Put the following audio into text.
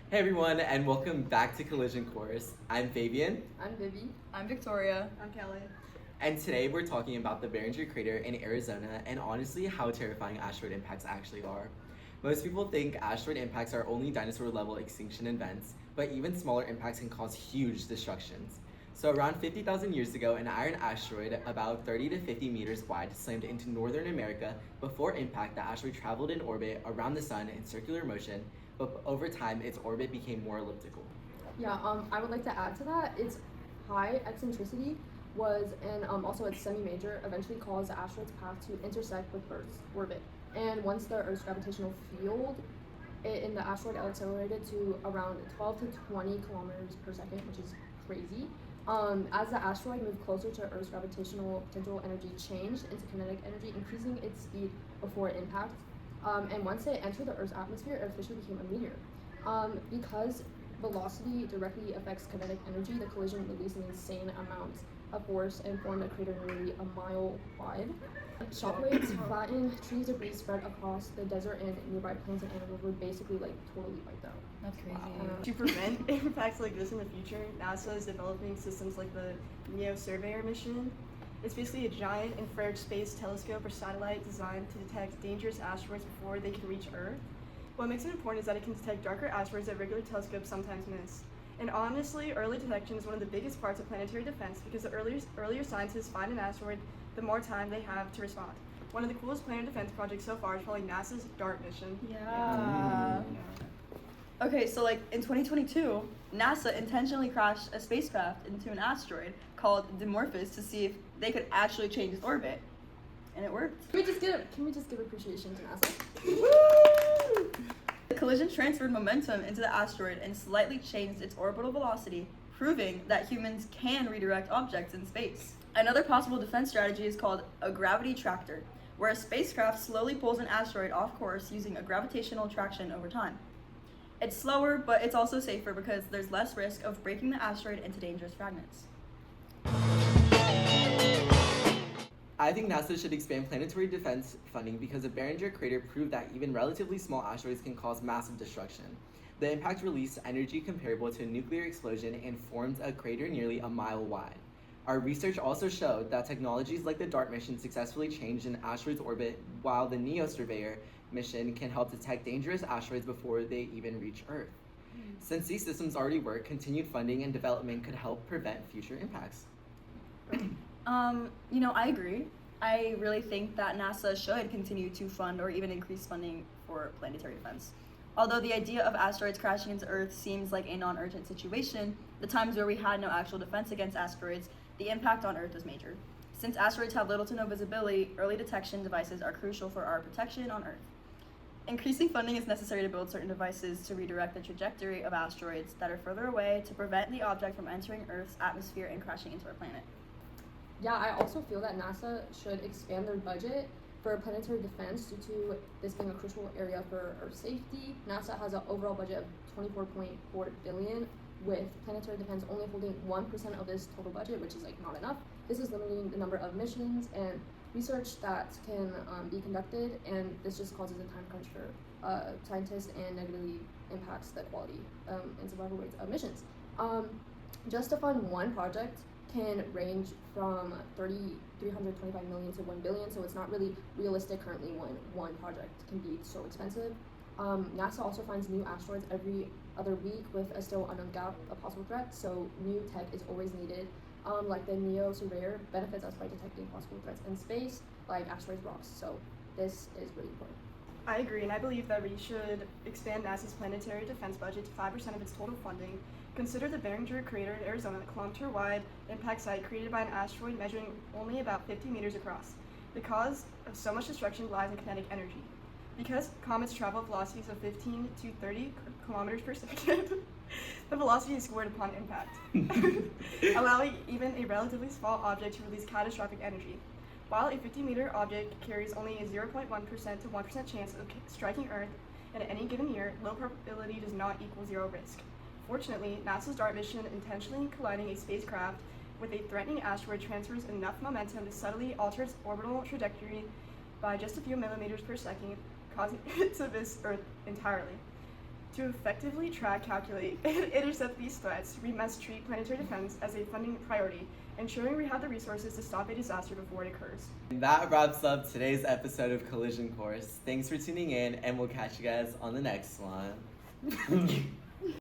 Hey everyone, and welcome back to Collision Course. I'm Fabian, I'm Vivi. I'm Victoria. I'm Kelly. and today we're talking about the Behringer Crater in Arizona and honestly how terrifying asteroid impacts actually are. Most people think asteroid impacts are only dinosaur level extinction events, but even smaller impacts can cause huge destructions. So, around 50,000 years ago, an iron asteroid about 30 to 50 meters wide slammed into northern America. Before impact, the asteroid traveled in orbit around the sun in circular motion, but over time, its orbit became more elliptical. Yeah, I would like to add to that. Its high eccentricity was, and also its semi-major, eventually caused the asteroid's path to intersect with Earth's orbit. And once the Earth's gravitational field in the asteroid accelerated to around 12 to 20 kilometers per second, which is crazy. As the asteroid moved closer to Earth's gravitational potential energy changed into kinetic energy, increasing its speed before impact. And once it entered the Earth's atmosphere, it officially became a meteor. Because velocity directly affects kinetic energy, the collision released an insane amount of force and formed a crater nearly a mile wide. Shockwaves flattened, trees debris spread across the desert, and nearby plants and animals were basically totally wiped out. That's crazy. To prevent impacts like this in the future, NASA is developing systems like the NEO Surveyor mission. It's basically a giant infrared space telescope or satellite designed to detect dangerous asteroids before they can reach Earth. What makes it important is that it can detect darker asteroids that regular telescopes sometimes miss. And honestly, early detection is one of the biggest parts of planetary defense because the earlier scientists find an asteroid, the more time they have to respond. One of the coolest planetary defense projects so far is probably NASA's DART mission. Yeah. Okay, so in 2022, NASA intentionally crashed a spacecraft into an asteroid called Dimorphos to see if they could actually change its orbit. And it worked. Can we just give appreciation to NASA? Woo! The collision transferred momentum into the asteroid and slightly changed its orbital velocity, proving that humans can redirect objects in space. Another possible defense strategy is called a gravity tractor, where a spacecraft slowly pulls an asteroid off course using a gravitational traction over time. It's slower, but it's also safer because there's less risk of breaking the asteroid into dangerous fragments. I think NASA should expand planetary defense funding because the Behringer Crater proved that even relatively small asteroids can cause massive destruction. The impact released energy comparable to a nuclear explosion and formed a crater nearly a mile wide. Our research also showed that technologies like the DART mission successfully changed an asteroid's orbit, while the NEO Surveyor mission can help detect dangerous asteroids before they even reach Earth. Since these systems already work, continued funding and development could help prevent future impacts. I agree. I really think that NASA should continue to fund or even increase funding for planetary defense. Although the idea of asteroids crashing into Earth seems like a non-urgent situation, the times where we had no actual defense against asteroids, the impact on Earth was major. Since asteroids have little to no visibility, early detection devices are crucial for our protection on Earth. Increasing funding is necessary to build certain devices to redirect the trajectory of asteroids that are further away to prevent the object from entering Earth's atmosphere and crashing into our planet. Yeah, I also feel that NASA should expand their budget for planetary defense due to this being a crucial area for Earth safety. NASA has an overall budget of $24.4 billion, with planetary defense only holding 1% of this total budget, which is not enough. This is limiting the number of missions and research that can be conducted, and this just causes a time crunch for scientists and negatively impacts the quality and survival rates of missions. Just to fund one project can range from $325 million to $1 billion, so it's not really realistic currently when one project can be so expensive. NASA also finds new asteroids every other week with a still unknown gap of possible threats, so new tech is always needed. Like the NEO Surveyor benefits us by detecting possible threats in space, like asteroids, rocks, so this is really important. I agree, and I believe that we should expand NASA's planetary defense budget to 5% of its total funding. Consider the Behringer Crater in Arizona, a kilometer-wide impact site created by an asteroid measuring only about 50 meters across. The cause of so much destruction lies in kinetic energy. Because comets travel at velocities of 15 to 30 kilometers per second, the velocity is squared upon impact, allowing even a relatively small object to release catastrophic energy. While a 50-meter object carries only a 0.1% to 1% chance of striking Earth in any given year, low probability does not equal zero risk. Fortunately, NASA's DART mission intentionally colliding a spacecraft with a threatening asteroid transfers enough momentum to subtly alter its orbital trajectory by just a few millimeters per second, causing it to miss Earth entirely. To effectively track, calculate, and intercept these threats, we must treat planetary defense as a funding priority, ensuring we have the resources to stop a disaster before it occurs. And that wraps up today's episode of Collision Course. Thanks for tuning in, and we'll catch you guys on the next one.